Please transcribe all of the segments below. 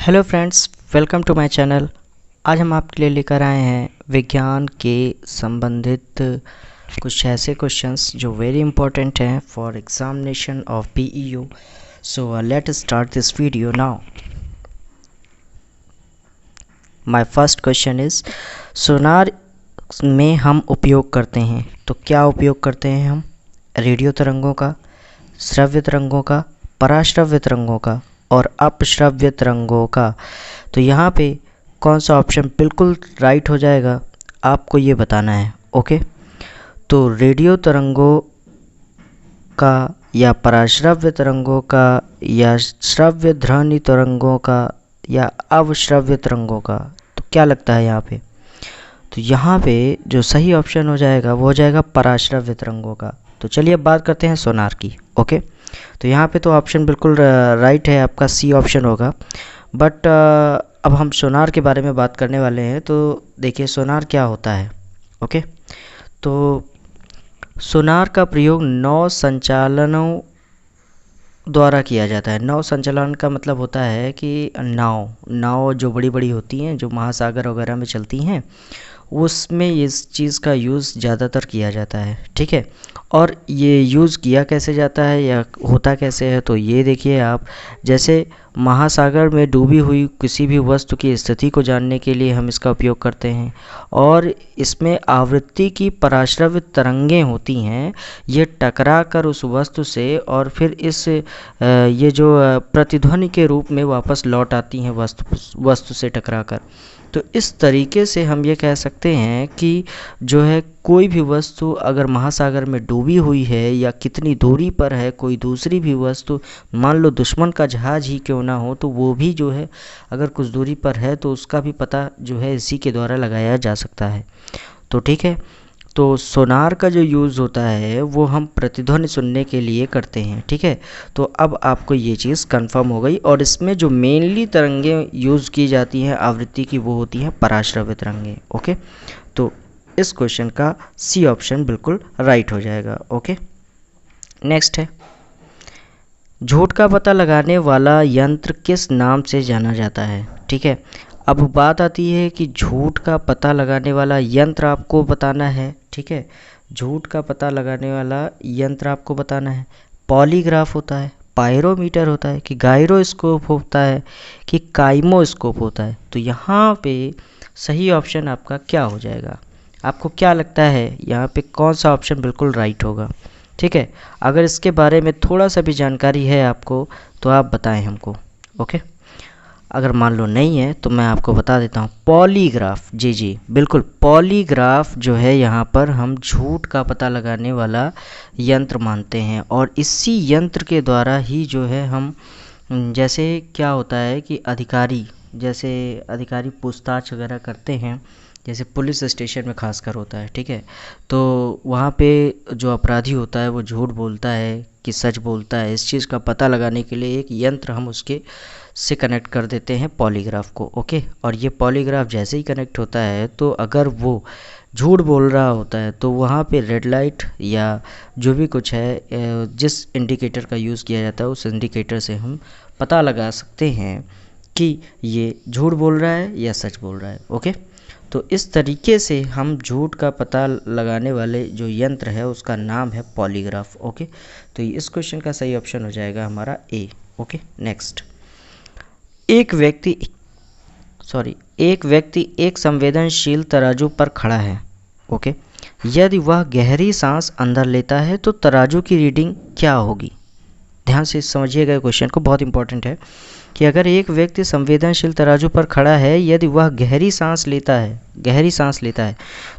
Hello friends, welcome to my channel. आज हम आपके लिए लेकर आए हैं विज्ञान के संबंधित कुछ ऐसे क्वेश्चंस जो वेरी इंपॉर्टेंट हैं for examination of PEU. So let start this video now. My first question is, sonar में हम उपयोग करते हैं, तो क्या उपयोग करते हैं हम? रेडियो तरंगों का, श्रव्य तरंगों का, पराश्रव्य तरंगों का और अपश्रव्य तरंगों का। तो यहाँ पे कौन सा ऑप्शन बिल्कुल राइट हो जाएगा, आपको ये बताना है। ओके, तो रेडियो तरंगों का या पराश्रव्य तरंगों का या श्रव्य ध्वनि तरंगों का या अवश्रव्य तरंगों का, तो क्या लगता है यहाँ पे? तो यहाँ पे जो सही ऑप्शन हो जाएगा वो हो जाएगा पराश्रव्य तरंगों का। तो चलिए अब बात करते हैं सोनार की। ओके, तो यहाँ पे तो ऑप्शन बिल्कुल राइट है, आपका सी ऑप्शन होगा। बट अब हम सोनार के बारे में बात करने वाले हैं। तो देखिए सोनार क्या होता है। ओके, तो सोनार का प्रयोग नौ संचालनों द्वारा किया जाता है। नौ संचालन का मतलब होता है कि नाव जो बड़ी बड़ी होती हैं, जो महासागर वगैरह में चलती हैं, उसमें इस चीज़ का यूज़ ज़्यादातर किया जाता है। ठीक है, और ये यूज़ किया कैसे जाता है या होता कैसे है, तो ये देखिए आप, जैसे महासागर में डूबी हुई किसी भी वस्तु की स्थिति को जानने के लिए हम इसका उपयोग करते हैं। और इसमें आवृत्ति की पराश्रव्य तरंगें होती हैं, ये टकरा कर उस वस्तु से और फिर ये जो प्रतिध्वनि के रूप में वापस लौट आती हैं वस्तु से टकरा कर। तो इस तरीके से हम ये कह सकते हैं कि जो है कोई भी वस्तु अगर महासागर में डूबी हुई है या कितनी दूरी पर है कोई दूसरी भी वस्तु, मान लो दुश्मन का जहाज ही क्यों ना हो, तो वो भी जो है अगर कुछ दूरी पर है तो उसका भी पता जो है इसी के द्वारा लगाया जा सकता है। तो ठीक है, तो सोनार का जो यूज़ होता है वो हम प्रतिध्वनि सुनने के लिए करते हैं। ठीक है, तो अब आपको ये चीज़ कंफर्म हो गई। और इसमें जो मेनली तरंगें यूज़ की जाती हैं आवृत्ति की, वो होती हैं पराश्रव्य तरंगें। ओके, तो इस क्वेश्चन का सी ऑप्शन बिल्कुल राइट हो जाएगा। ओके, नेक्स्ट है, झूठ का पता लगाने वाला यंत्र किस नाम से जाना जाता है? ठीक है, अब बात आती है कि झूठ का पता लगाने वाला यंत्र आपको बताना है। ठीक है, झूठ का पता लगाने वाला यंत्र आपको बताना है। पॉलीग्राफ होता है, पायरोमीटर होता है, कि गायरोस्कोप होता है, कि काइमोस्कोप होता है। तो यहाँ पे सही ऑप्शन आपका क्या हो जाएगा? आपको क्या लगता है यहाँ पे कौन सा ऑप्शन बिल्कुल राइट होगा? ठीक है, अगर इसके बारे में थोड़ा सा भी जानकारी है आपको तो आप बताएं हमको। ओके, अगर मान लो नहीं है तो मैं आपको बता देता हूँ, पॉलीग्राफ। जी बिल्कुल, पॉलीग्राफ जो है यहाँ पर हम झूठ का पता लगाने वाला यंत्र मानते हैं। और इसी यंत्र के द्वारा ही जो है हम, जैसे क्या होता है कि अधिकारी पूछताछ वगैरह करते हैं, जैसे पुलिस स्टेशन में खासकर होता है। ठीक है, तो वहाँ पे जो अपराधी होता है वो झूठ बोलता है कि सच बोलता है, इस चीज़ का पता लगाने के लिए एक यंत्र हम उसके से कनेक्ट कर देते हैं, पॉलीग्राफ को। ओके, और ये पॉलीग्राफ जैसे ही कनेक्ट होता है तो अगर वो झूठ बोल रहा होता है तो वहाँ पे रेड लाइट या जो भी कुछ है, जिस इंडिकेटर का यूज़ किया जाता है उस इंडिकेटर से हम पता लगा सकते हैं कि ये झूठ बोल रहा है या सच बोल रहा है। ओके, तो इस तरीके से हम झूठ का पता लगाने वाले जो यंत्र है उसका नाम है पॉलीग्राफ। ओके, तो इस क्वेश्चन का सही ऑप्शन हो जाएगा हमारा ए। ओके, नेक्स्ट, एक व्यक्ति एक संवेदनशील तराजू पर खड़ा है। ओके, यदि वह गहरी सांस अंदर लेता है तो तराजू की रीडिंग क्या होगी? ध्यान से समझिएगा क्वेश्चन को, बहुत इंपॉर्टेंट है कि अगर एक व्यक्ति संवेदनशील तराजू पर खड़ा है, यदि वह गहरी सांस लेता है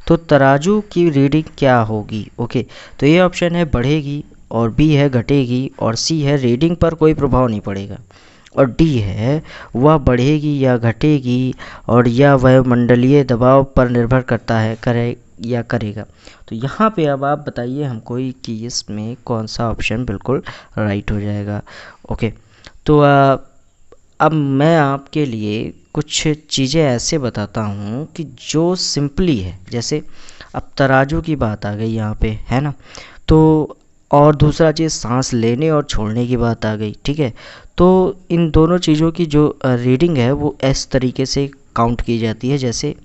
तो तराजू की रीडिंग क्या होगी? ओके, तो ये ऑप्शन है बढ़ेगी, और बी है घटेगी, और सी है रीडिंग पर कोई प्रभाव नहीं पड़ेगा, और डी है वह बढ़ेगी या घटेगी और या वायुमंडलीय दबाव पर निर्भर करता है, करेगा। तो यहाँ पे अब आप बताइए हमको कि इसमें कौन सा ऑप्शन बिल्कुल राइट हो जाएगा। ओके, तो अब मैं आपके लिए कुछ चीज़ें ऐसे बताता हूँ कि जो सिंपली है। जैसे अब तराजू की बात आ गई यहाँ पे, है ना, तो और दूसरा चीज़ सांस लेने और छोड़ने की बात आ गई। ठीक है, तो इन दोनों चीज़ों की जो रीडिंग है वो इस तरीके से काउंट की जाती है, जैसे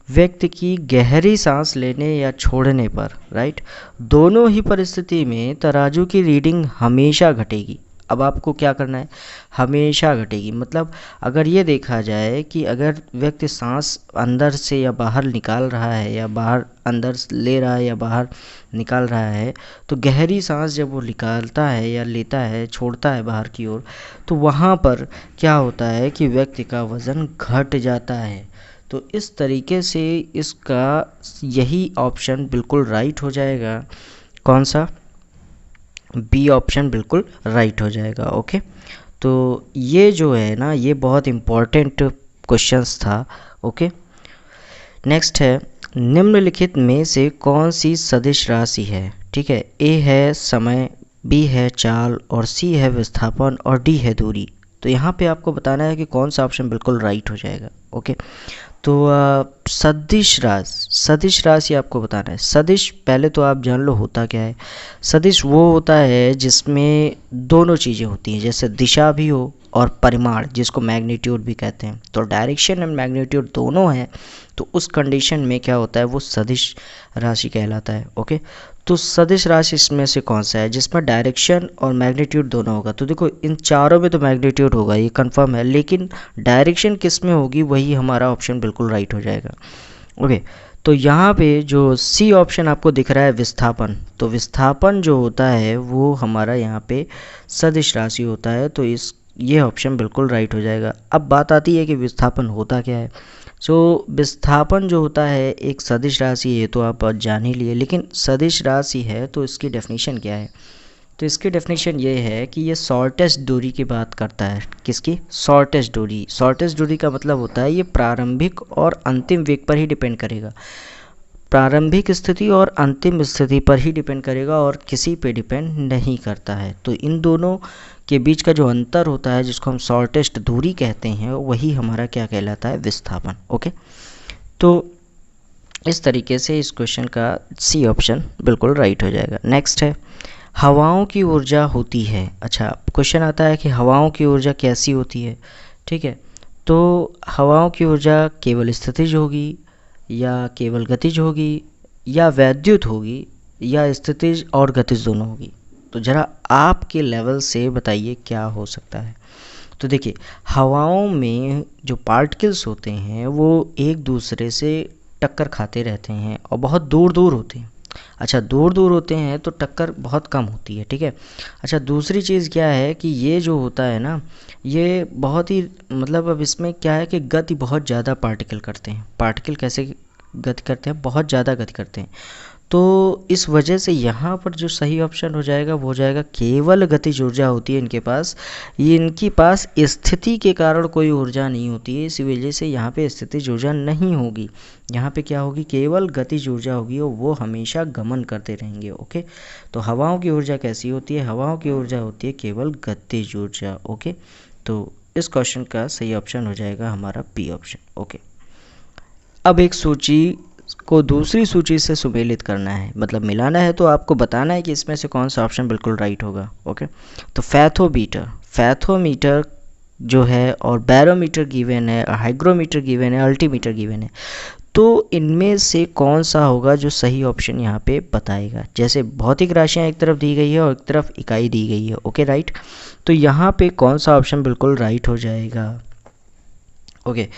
व्यक्ति की गहरी सांस लेने या छोड़ने पर, राइट, दोनों ही परिस्थिति में तराजू की रीडिंग हमेशा घटेगी। अब आपको क्या करना है, हमेशा घटेगी, मतलब अगर ये देखा जाए कि अगर व्यक्ति सांस अंदर से या बाहर निकाल रहा है या बाहर अंदर ले रहा है या बाहर निकाल रहा है, तो गहरी सांस जब वो निकालता है या लेता है, छोड़ता है बाहर की ओर, तो वहाँ पर क्या होता है कि व्यक्ति का वज़न घट जाता है। तो इस तरीके से इसका यही ऑप्शन बिल्कुल राइट हो जाएगा। कौन सा? बी ऑप्शन बिल्कुल राइट हो जाएगा। ओके, तो ये जो है ना, ये बहुत इम्पॉर्टेंट क्वेश्चंस था। ओके, नेक्स्ट है, निम्नलिखित में से कौन सी सदिश राशि है? ठीक है, ए है समय, बी है चाल, और सी है विस्थापन, और डी है दूरी। तो यहाँ पे आपको बताना है कि कौन सा ऑप्शन बिल्कुल राइट हो जाएगा। ओके, तो सदिश राशि आपको बताना है। सदिश पहले तो आप जान लो होता क्या है। सदिश वो होता है जिसमें दोनों चीज़ें होती हैं, जैसे दिशा भी हो और परिमाण, जिसको मैग्नीट्यूड भी कहते हैं। तो डायरेक्शन एंड मैग्नीट्यूड दोनों है, तो उस कंडीशन में क्या होता है, वो सदिश राशि कहलाता है। ओके, तो सदिश राशि इसमें से कौन सा है जिसमें डायरेक्शन और मैग्नीट्यूड दोनों होगा? तो देखो, इन चारों में तो मैग्नीट्यूड होगा, ये कंफर्म है, लेकिन डायरेक्शन किस में होगी, वही हमारा ऑप्शन बिल्कुल राइट हो जाएगा। ओके, तो यहाँ पे जो सी ऑप्शन आपको दिख रहा है विस्थापन, तो विस्थापन जो होता है वो हमारा यहाँ पे सदिश राशि होता है, तो ये ऑप्शन बिल्कुल राइट हो जाएगा। अब बात आती है कि विस्थापन होता क्या है। विस्थापन जो होता है एक सदिश राशि है, तो आप जान ही लिए, लेकिन सदिश राशि है तो इसकी डेफिनेशन क्या है? तो इसकी डेफिनेशन ये है कि ये शॉर्टेस्ट दूरी की बात करता है। किसकी? शॉर्टेस्ट दूरी। शॉर्टेस्ट दूरी का मतलब होता है ये प्रारंभिक और अंतिम वेग पर ही डिपेंड करेगा, प्रारंभिक स्थिति और अंतिम स्थिति पर ही डिपेंड करेगा, और किसी पे डिपेंड नहीं करता है। तो इन दोनों के बीच का जो अंतर होता है, जिसको हम शॉर्टेस्ट दूरी कहते हैं, वही हमारा क्या कहलाता है? विस्थापन। ओके, तो इस तरीके से इस क्वेश्चन का सी ऑप्शन बिल्कुल राइट हो जाएगा। नेक्स्ट है, हवाओं की ऊर्जा होती है। अच्छा, क्वेश्चन आता है कि हवाओं की ऊर्जा कैसी होती है। ठीक है, तो हवाओं की ऊर्जा केवल स्थितिज होगी, या केवल गतिज होगी, या वैद्युत होगी, या स्थितिज और गतिज दोनों होगी? तो ज़रा आपके लेवल से बताइए क्या हो सकता है। तो देखिए, हवाओं में जो पार्टिकल्स होते हैं वो एक दूसरे से टक्कर खाते रहते हैं और बहुत दूर दूर होते हैं। अच्छा, दूर दूर होते हैं तो टक्कर बहुत कम होती है। ठीक है, अच्छा, दूसरी चीज़ क्या है कि ये जो होता है ना, ये बहुत ही, मतलब अब इसमें क्या है कि गति बहुत ज़्यादा पार्टिकल करते हैं। पार्टिकल कैसे गति करते हैं? बहुत ज़्यादा गति करते हैं। तो इस वजह से यहाँ पर जो सही ऑप्शन हो जाएगा वो हो जाएगा केवल गतिज ऊर्जा होती है इनके पास। ये इनके पास स्थिति के कारण कोई ऊर्जा नहीं होती है, इसी वजह से यहाँ पे स्थितिज ऊर्जा नहीं होगी। यहाँ पे क्या होगी? केवल गतिज ऊर्जा होगी, और वो हमेशा गमन करते रहेंगे। ओके, तो हवाओं की ऊर्जा कैसी होती है? हवाओं की ऊर्जा होती है केवल गतिज ऊर्जा। ओके, तो इस क्वेश्चन का सही ऑप्शन हो जाएगा हमारा बी ऑप्शन। ओके, अब एक सूची को दूसरी सूची से सुमेलित करना है, मतलब मिलाना है, तो आपको बताना है कि इसमें से कौन सा ऑप्शन बिल्कुल राइट होगा। ओके, तो फैथोमीटर जो है, और बैरोमीटर गिवन है, हाइग्रोमीटर गिवन है, अल्टीमीटर गिवन है, तो इनमें से कौन सा होगा जो सही ऑप्शन यहाँ पे बताएगा? जैसे भौतिक राशियाँ एक तरफ दी गई है और एक तरफ इकाई दी गई है। ओके, राइट, तो यहाँ पे कौन सा ऑप्शन बिल्कुल राइट हो जाएगा? ओके,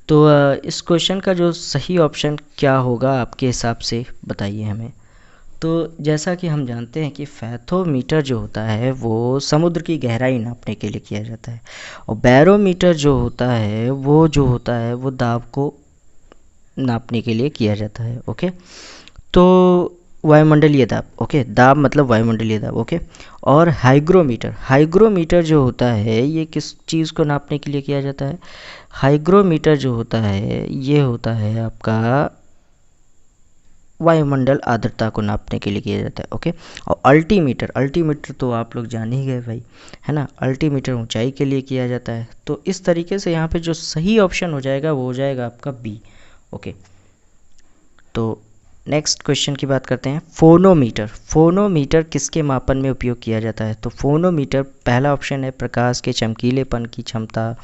तो इस क्वेश्चन का जो सही ऑप्शन क्या होगा आपके हिसाब से, बताइए हमें। तो जैसा कि हम जानते हैं कि फैथोमीटर जो होता है वो समुद्र की गहराई नापने के लिए किया जाता है, और बैरोमीटर जो होता है वो दाब को नापने के लिए किया जाता है। ओके, तो वायुमंडलीय दाब। ओके, दाब मतलब वायुमंडलीय दाब। ओके, और हाइग्रोमीटर जो होता है ये किस चीज़ को नापने के लिए किया जाता है? हाइग्रोमीटर जो होता है ये होता है आपका वायुमंडल आर्द्रता को नापने के लिए किया जाता है। ओके, और अल्टीमीटर तो आप लोग जान ही गए भाई, है ना, अल्टीमीटर ऊंचाई के लिए किया जाता है। तो इस तरीके से यहाँ पे जो सही ऑप्शन हो जाएगा वो हो जाएगा आपका बी। ओके, तो नेक्स्ट क्वेश्चन की बात करते हैं। फोनोमीटर। फोनोमीटर किसके मापन में उपयोग किया जाता है? तो फोनोमीटर, पहला ऑप्शन है प्रकाश के चमकीलेपन की क्षमता,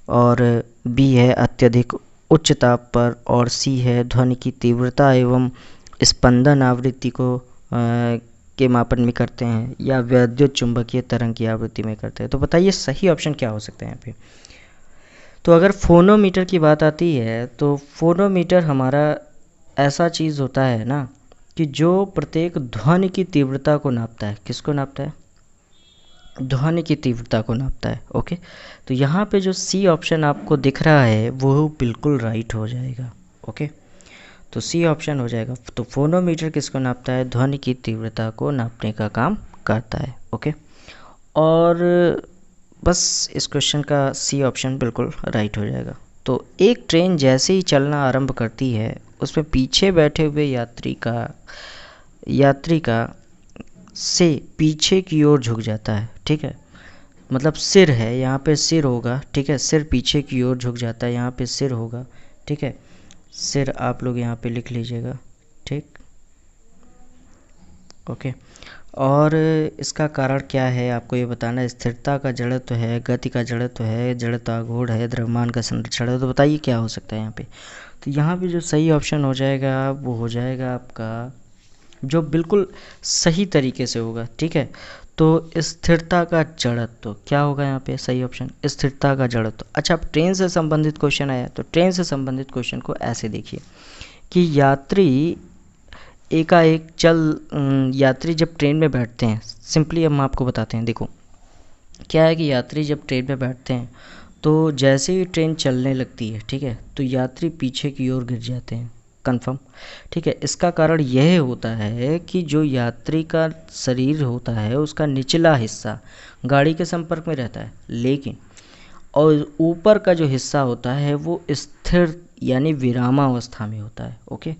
और बी है अत्यधिक उच्च ताप पर, और सी है ध्वनि की तीव्रता एवं स्पंदन आवृत्ति को के मापन में करते हैं, या विद्युत चुंबकीय तरंग की आवृत्ति में करते हैं। तो बताइए सही ऑप्शन क्या हो सकता है यहाँ पे? तो अगर फोनोमीटर की बात आती है तो फोनोमीटर हमारा ऐसा चीज़ होता है ना कि जो प्रत्येक ध्वनि की तीव्रता को नापता है। किसको नापता है? ध्वनि की तीव्रता को नापता है। ओके, तो यहाँ पे जो सी ऑप्शन आपको दिख रहा है वो बिल्कुल राइट हो जाएगा। ओके, तो सी ऑप्शन हो जाएगा। तो फोनोमीटर किसको नापता है? ध्वनि की तीव्रता को नापने का काम करता है। ओके, और बस इस क्वेश्चन का सी ऑप्शन बिल्कुल राइट हो जाएगा। तो एक ट्रेन जैसे ही चलना आरंभ करती है उसमें पीछे बैठे हुए यात्री का से पीछे की ओर झुक जाता है। ठीक है, मतलब सिर है, यहाँ पे सिर होगा। ठीक है, सिर पीछे की ओर झुक जाता है, यहाँ पे सिर होगा। ठीक है, सिर आप लोग यहाँ पे लिख लीजिएगा। ठीक, ओके, और इसका कारण क्या है आपको ये बताना है। स्थिरता का जड़त्व है, गति का जड़त्व है, जड़ता घूर्ण है, द्रव्यमान का संरक्षण है। तो बताइए क्या हो सकता है यहाँ पे? तो यहाँ पे जो सही ऑप्शन हो जाएगा वो हो जाएगा आपका, जो बिल्कुल सही तरीके से होगा। ठीक है, तो स्थिरता का जड़त्व क्या होगा यहाँ पे? सही ऑप्शन स्थिरता का जड़त्व। अच्छा, अब ट्रेन से संबंधित क्वेश्चन आया तो ट्रेन से संबंधित क्वेश्चन को ऐसे देखिए कि यात्री यात्री जब ट्रेन में बैठते हैं, सिंपली हम आपको बताते हैं। देखो क्या है कि यात्री जब ट्रेन में बैठते हैं तो जैसे ही ट्रेन चलने लगती है, ठीक है, तो यात्री पीछे की ओर गिर जाते हैं। कंफर्म? ठीक है, इसका कारण यह होता है कि जो यात्री का शरीर होता है उसका निचला हिस्सा गाड़ी के संपर्क में रहता है, लेकिन और ऊपर का जो हिस्सा होता है वो स्थिर यानी विरामावस्था में होता है। ओके,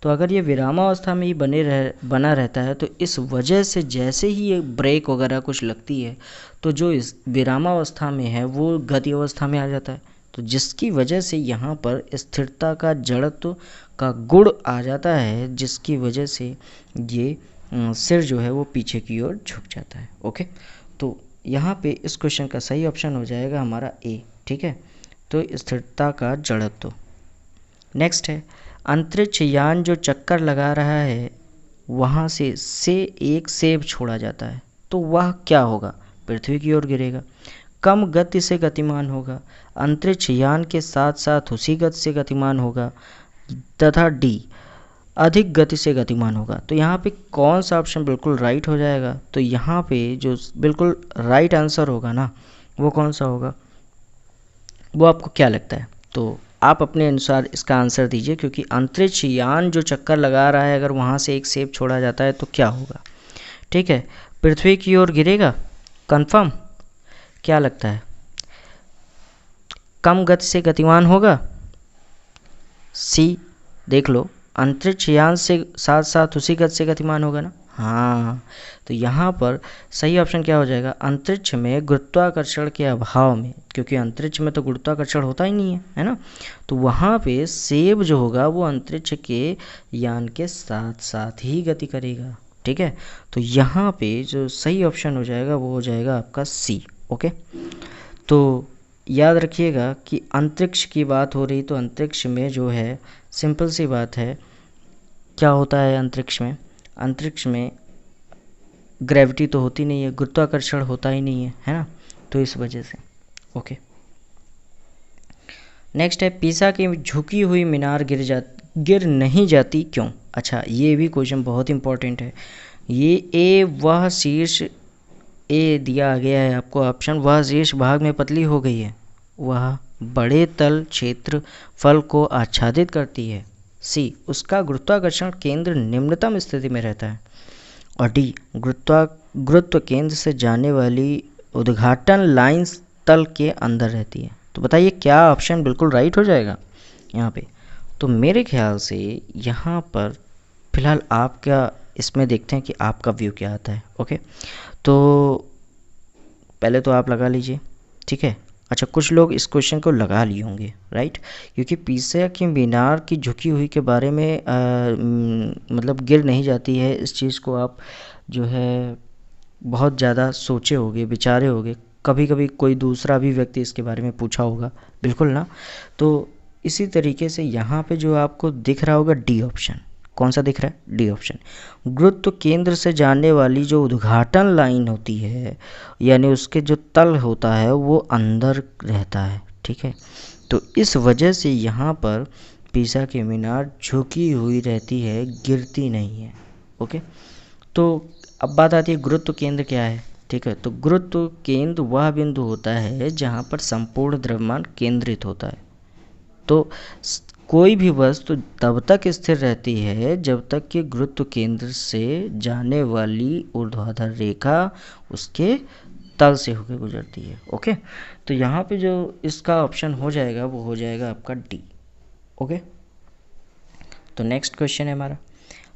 तो अगर ये विरामावस्था में ही बना रहता है तो इस वजह से जैसे ही ये ब्रेक वगैरह कुछ लगती है तो जो इस विरामावस्था में है वो गति अवस्था में आ जाता है। तो जिसकी वजह से यहाँ पर स्थिरता का जड़त्व का गुण आ जाता है, जिसकी वजह से ये सिर जो है वो पीछे की ओर झुक जाता है। ओके, तो यहाँ पे इस क्वेश्चन का सही ऑप्शन हो जाएगा हमारा ए। ठीक है, तो स्थिरता का जड़त्व। नेक्स्ट है अंतरिक्ष यान जो चक्कर लगा रहा है वहाँ से एक सेब छोड़ा जाता है, तो वह क्या होगा? पृथ्वी की ओर गिरेगा, कम गति से गतिमान होगा, अंतरिक्ष यान के साथ साथ उसी गति से गतिमान होगा, तथा डी अधिक गति से गतिमान होगा। तो यहाँ पे कौन सा ऑप्शन बिल्कुल राइट हो जाएगा? तो यहाँ पे जो बिल्कुल राइट आंसर होगा ना वो कौन सा होगा, वो आपको क्या लगता है? तो आप अपने अनुसार इसका आंसर दीजिए, क्योंकि अंतरिक्ष यान जो चक्कर लगा रहा है अगर वहाँ से एक सेब छोड़ा जाता है तो क्या होगा? ठीक है, पृथ्वी की ओर गिरेगा। कंफर्म? क्या लगता है? कम गति से गतिमान होगा? सी देख लो, अंतरिक्ष यान से साथ साथ उसी गति से गतिमान होगा ना। हाँ, तो यहाँ पर सही ऑप्शन क्या हो जाएगा? अंतरिक्ष में गुरुत्वाकर्षण के अभाव में, क्योंकि अंतरिक्ष में तो गुरुत्वाकर्षण होता ही नहीं है ना, तो वहाँ पे सेब जो होगा वो अंतरिक्ष के यान के साथ साथ ही गति करेगा। ठीक है, तो यहाँ पे जो सही ऑप्शन हो जाएगा वो हो जाएगा आपका सी। ओके, तो याद रखिएगा कि अंतरिक्ष की बात हो रही तो अंतरिक्ष में जो है सिंपल सी बात है, क्या होता है अंतरिक्ष में? अंतरिक्ष में ग्रेविटी तो होती नहीं है, गुरुत्वाकर्षण होता ही नहीं है ना, तो इस वजह से। ओके, नेक्स्ट है पीसा की झुकी हुई मीनार गिर नहीं जाती क्यों? अच्छा, ये भी क्वेश्चन बहुत इंपॉर्टेंट है। ये वह शीर्ष ए दिया गया है आपको ऑप्शन, वह शीर्ष भाग में पतली हो गई है, वह बड़े तल क्षेत्र फल को आच्छादित करती है। सी उसका गुरुत्वाकर्षण केंद्र निम्नतम स्थिति में रहता है, और डी गुरुत्व केंद्र से जाने वाली उद्घाटन लाइन तल के अंदर रहती है। तो बताइए क्या ऑप्शन बिल्कुल राइट हो जाएगा यहाँ पे? तो मेरे ख्याल से यहाँ पर फिलहाल आपका इसमें देखते हैं कि आपका व्यू क्या आता है। ओके, तो पहले तो आप लगा लीजिए। ठीक है, अच्छा, कुछ लोग इस क्वेश्चन को लगा लिए होंगे, राइट, क्योंकि पीसा की मीनार की झुकी हुई के बारे में मतलब गिर नहीं जाती है, इस चीज़ को आप जो है बहुत ज़्यादा सोचे होगे, विचारे होगे, कभी कभी कोई दूसरा भी व्यक्ति इसके बारे में पूछा होगा, बिल्कुल ना। तो इसी तरीके से यहाँ पे जो आपको दिख रहा होगा डी ऑप्शन, कौन सा दिख रहा है? D option. गुरुत्व केंद्र से जाने वाली जो उद्घाटन लाइन होती है, यानी उसके जो तल होता है वो अंदर रहता है, ठीक है। तो इस वजह से यहाँ पर पीसा की मीनार झुकी हुई रहती है, गिरती नहीं है। ओके, तो अब बात आती है गुरुत्व केंद्र क्या है, ठीक है। तो गुरुत्व केंद्र वह बिंदु होता है जहाँ पर संपूर्ण द्रव्यमान केंद्रित होता है। तो कोई भी वस्तु तब तक स्थिर रहती है जब तक कि गुरुत्व केंद्र से जाने वाली ऊर्ध्वाधर रेखा उसके तल से होकर गुजरती है। ओके, तो यहाँ पे जो इसका ऑप्शन हो जाएगा वो हो जाएगा आपका डी। ओके, तो नेक्स्ट क्वेश्चन है हमारा,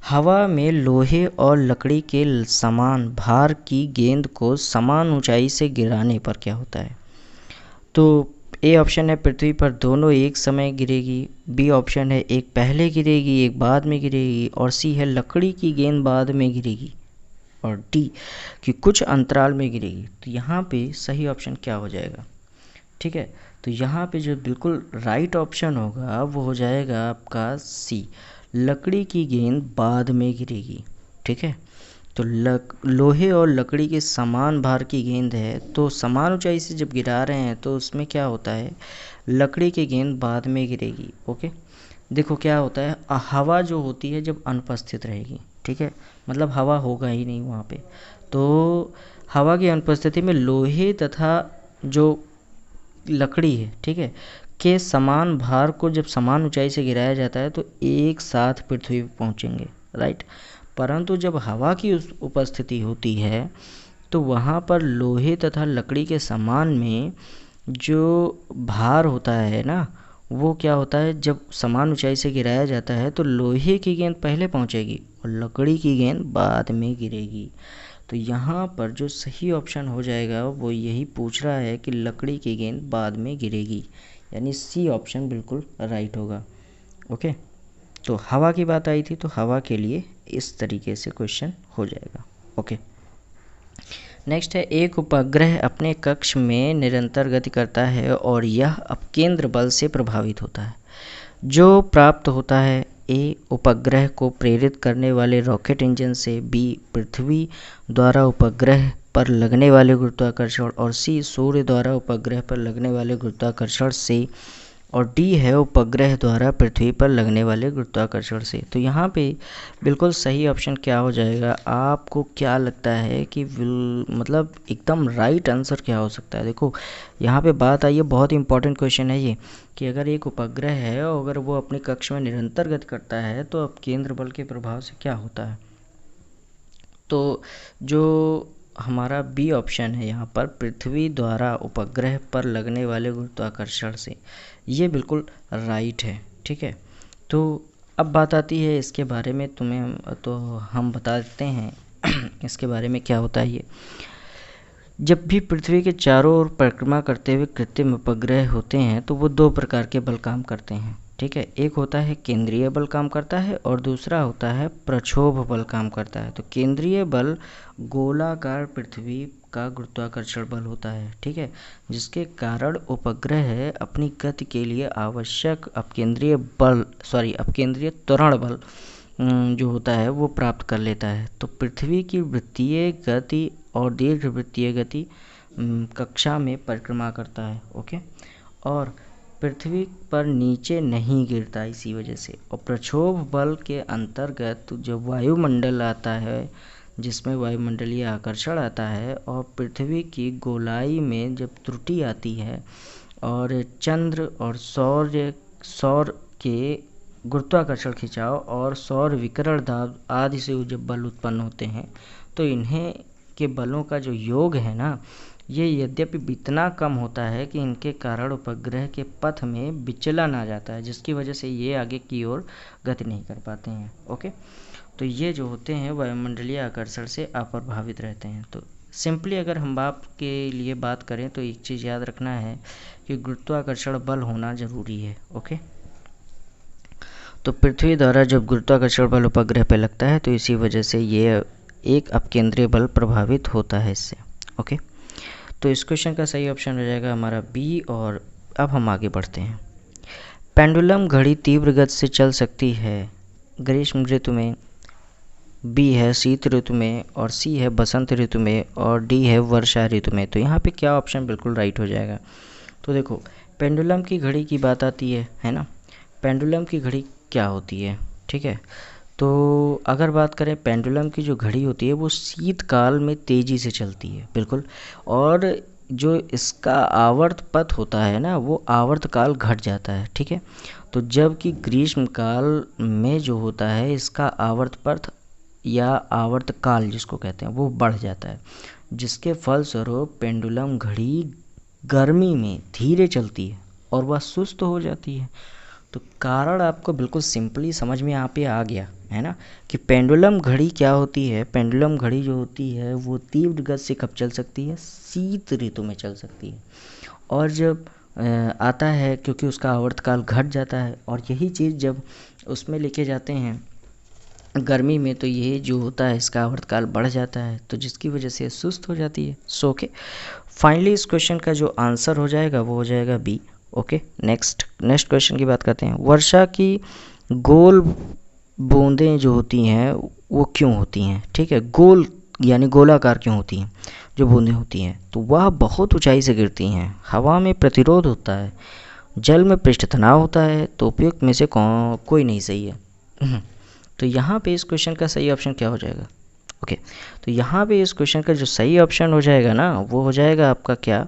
हवा में लोहे और लकड़ी के समान भार की गेंद को समान ऊंचाई से गिराने पर क्या होता है? तो ए ऑप्शन है पृथ्वी पर दोनों एक समय गिरेगी, बी ऑप्शन है एक पहले गिरेगी एक बाद में गिरेगी, और सी है लकड़ी की गेंद बाद में गिरेगी, और डी कि कुछ अंतराल में गिरेगी। तो यहाँ पे सही ऑप्शन क्या हो जाएगा? ठीक है, तो यहाँ पे जो बिल्कुल राइट ऑप्शन होगा वो हो जाएगा आपका सी, लकड़ी की गेंद बाद में गिरेगी। ठीक है, तो लोहे और लकड़ी के समान भार की गेंद है, तो समान ऊंचाई से जब गिरा रहे हैं तो उसमें क्या होता है, लकड़ी की गेंद बाद में गिरेगी। ओके, देखो क्या होता है, हवा जो होती है जब अनुपस्थित रहेगी, ठीक है, मतलब हवा होगा ही नहीं वहाँ पे, तो हवा की अनुपस्थिति में लोहे तथा जो लकड़ी है, ठीक है, के समान भार को जब समान ऊंचाई से गिराया जाता है तो एक साथ पृथ्वी पर पहुँचेंगे, राइट। परंतु जब हवा की उपस्थिति होती है तो वहाँ पर लोहे तथा लकड़ी के समान में जो भार होता है ना, वो क्या होता है, जब समान ऊंचाई से गिराया जाता है तो लोहे की गेंद पहले पहुँचेगी और लकड़ी की गेंद बाद में गिरेगी। तो यहाँ पर जो सही ऑप्शन हो जाएगा वो यही पूछ रहा है कि लकड़ी की गेंद बाद में गिरेगी, यानी सी ऑप्शन बिल्कुल राइट होगा। ओके, तो हवा की बात आई थी तो हवा के लिए इस तरीके से क्वेश्चन हो जाएगा। ओके, नेक्स्ट है, एक उपग्रह अपने कक्ष में निरंतर गति करता है और यह अपकेंद्र बल से प्रभावित होता है, जो प्राप्त होता है ए उपग्रह को प्रेरित करने वाले रॉकेट इंजन से, बी पृथ्वी द्वारा उपग्रह पर लगने वाले गुरुत्वाकर्षण, और सी सूर्य द्वारा उपग्रह पर लगने वाले गुरुत्वाकर्षण से, और डी है उपग्रह द्वारा पृथ्वी पर लगने वाले गुरुत्वाकर्षण से। तो यहाँ पे बिल्कुल सही ऑप्शन क्या हो जाएगा? आपको क्या लगता है कि मतलब एकदम राइट आंसर क्या हो सकता है? देखो यहाँ पे बात आई है, बहुत इंपॉर्टेंट क्वेश्चन है ये, कि अगर एक उपग्रह है और अगर वो अपने कक्ष में निरंतर गति करता है तो अब केंद्र बल के प्रभाव से क्या होता है? तो जो हमारा बी ऑप्शन है यहाँ पर, पृथ्वी द्वारा उपग्रह पर लगने वाले गुरुत्वाकर्षण से, ये बिल्कुल राइट है। ठीक है, तो अब बात आती है इसके बारे में, तो हम बता देते हैं इसके बारे में क्या होता है ये। जब भी पृथ्वी के चारों ओर परिक्रमा करते हुए कृत्रिम उपग्रह होते हैं तो वो दो प्रकार के बल काम करते हैं। ठीक है, एक होता है केंद्रीय बल काम करता है और दूसरा होता है प्रक्षोभ बल काम करता है। तो केंद्रीय बल गोलाकार पृथ्वी का गुरुत्वाकर्षण बल होता है, ठीक है, जिसके कारण उपग्रह अपनी गति के लिए आवश्यक अपकेंद्रीय त्वरण बल जो होता है वो प्राप्त कर लेता है। तो पृथ्वी की वृत्तीय गति और दीर्घ वृत्तीय गति कक्षा में परिक्रमा करता है। ओके, और पृथ्वी पर नीचे नहीं गिरता इसी वजह से। और प्रक्षोभ बल के अंतर्गत जो वायुमंडल आता है, जिसमें वायुमंडलीय आकर्षण आता है, और पृथ्वी की गोलाई में जब त्रुटि आती है और चंद्र और सौर के गुरुत्वाकर्षण खिंचाव और सौर विकिरण दाब आदि से जब बल उत्पन्न होते हैं तो इन्हें के बलों का जो योग है ना, ये यद्यपि इतना कम होता है कि इनके कारण उपग्रह के पथ में विचलन आ जाता है, जिसकी वजह से ये आगे की ओर गति नहीं कर पाते हैं। ओके, तो ये जो होते हैं वायुमंडलीय आकर्षण से अप्रभावित रहते हैं। तो सिंपली अगर हम बाप के लिए बात करें तो एक चीज़ याद रखना है कि गुरुत्वाकर्षण बल होना ज़रूरी है। ओके, तो पृथ्वी द्वारा जब गुरुत्वाकर्षण बल उपग्रह पे लगता है तो इसी वजह से ये एक अपकेंद्रीय बल प्रभावित होता है इससे। ओके, तो इस क्वेश्चन का सही ऑप्शन हो जाएगा हमारा बी। और अब हम आगे बढ़ते हैं। पेंडुलम घड़ी तीव्र गति से चल सकती है ग्रीष्म ऋतु में, बी है शीत ऋतु में, और सी है बसंत ऋतु में, और डी है वर्षा ऋतु में। तो यहाँ पे क्या ऑप्शन बिल्कुल राइट हो जाएगा? तो देखो, पेंडुलम की घड़ी की बात आती है ना। पेंडुलम की घड़ी क्या होती है? ठीक है, तो अगर बात करें पेंडुलम की जो घड़ी होती है वो शीतकाल में तेज़ी से चलती है, बिल्कुल। और जो इसका आवर्त पथ होता है ना, वो आवर्तकाल घट जाता है। ठीक है, तो जबकि ग्रीष्म काल में जो होता है इसका आवर्त पथ या आवर्तकाल जिसको कहते हैं वो बढ़ जाता है, जिसके फलस्वरूप पेंडुलम घड़ी गर्मी में धीरे चलती है और वह सुस्त हो जाती है। तो कारण आपको बिल्कुल सिंपली समझ में यहाँ पे आ गया है ना कि पेंडुलम घड़ी क्या होती है। पेंडुलम घड़ी जो होती है वो तीव्र गति से कब चल सकती है? शीत ऋतु में चल सकती है। और जब आता है क्योंकि उसका आवर्तकाल घट जाता है, और यही चीज़ जब उसमें लेके जाते हैं गर्मी में तो ये जो होता है इसका आवर्तकाल बढ़ जाता है, तो जिसकी वजह से सुस्त हो जाती है। सो ओके, फाइनली इस क्वेश्चन का जो आंसर हो जाएगा वो हो जाएगा बी। ओके, नेक्स्ट क्वेश्चन की बात करते हैं। वर्षा की गोल बूंदें जो होती हैं वो क्यों होती हैं? ठीक है, गोल यानी गोलाकार क्यों होती हैं जो बूंदें होती हैं? तो वह बहुत ऊंचाई से गिरती हैं, हवा में प्रतिरोध होता है, जल में पृष्ठ तनाव होता है। तो उपयुक्त में से कोई नहीं सही है। तो यहाँ पे इस क्वेश्चन का सही ऑप्शन क्या हो जाएगा? ओके, तो यहाँ पे इस क्वेश्चन का जो सही ऑप्शन हो जाएगा ना वो हो जाएगा आपका क्या?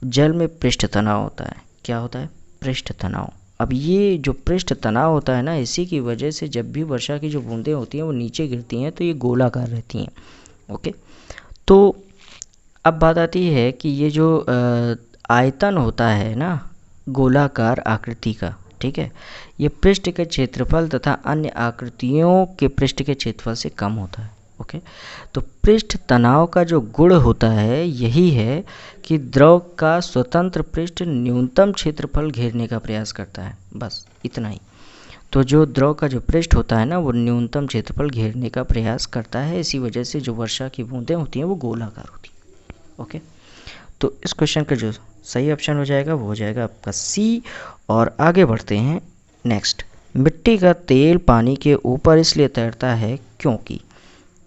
जल में पृष्ठ तनाव होता है। क्या होता है? पृष्ठ तनाव। अब ये जो पृष्ठ तनाव होता है ना, इसी की वजह से जब भी वर्षा की जो बूंदें होती हैं वो नीचे गिरती हैं तो ये गोलाकार रहती हैं। ओके, तो अब बात आती है कि ये जो आयतन होता है ना गोलाकार आकृति का, ठीक है, ये पृष्ठ के क्षेत्रफल तथा अन्य आकृतियों के पृष्ठ के क्षेत्रफल से कम होता है। ओके, तो पृष्ठ तनाव का जो गुण होता है यही है कि द्रव का स्वतंत्र पृष्ठ न्यूनतम क्षेत्रफल घेरने का प्रयास करता है, बस इतना ही। तो जो द्रव का जो पृष्ठ होता है ना वो न्यूनतम क्षेत्रफल घेरने का प्रयास करता है, इसी वजह से जो वर्षा की बूंदें होती हैं वो गोलाकार होती हैं। ओके, तो इस क्वेश्चन का जो सही ऑप्शन हो जाएगा वो हो जाएगा आपका सी। और आगे बढ़ते हैं नेक्स्ट। मिट्टी का तेल पानी के ऊपर इसलिए तैरता है क्योंकि,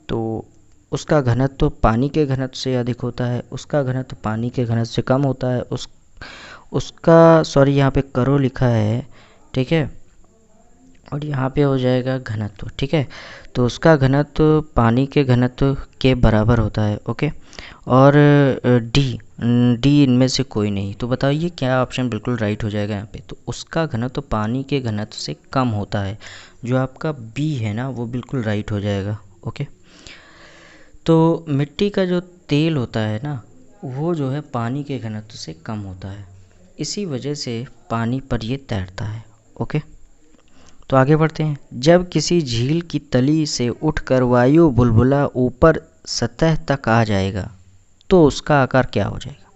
तो उसका घनत्व पानी के घनत्व से अधिक होता है, उसका घनत्व पानी के घनत्व से कम होता है, उसका सॉरी यहाँ पे करो लिखा है, ठीक है, और यहाँ पे हो जाएगा घनत्व। ठीक है, तो उसका घनत्व पानी के घनत्व के बराबर होता है। ओके, और डी इनमें से कोई नहीं। तो बताइए क्या ऑप्शन बिल्कुल राइट हो जाएगा यहाँ पे? तो उसका घनत्व पानी के घनत्व से कम होता है, जो आपका बी है ना वो बिल्कुल राइट हो जाएगा। ओके, तो मिट्टी का जो तेल होता है ना वो जो है पानी के घनत्व से कम होता है, इसी वजह से पानी पर ये तैरता है। ओके, तो आगे बढ़ते हैं। जब किसी झील की तली से उठकर वायु बुलबुला ऊपर सतह तक आ जाएगा तो उसका आकार क्या हो जाएगा?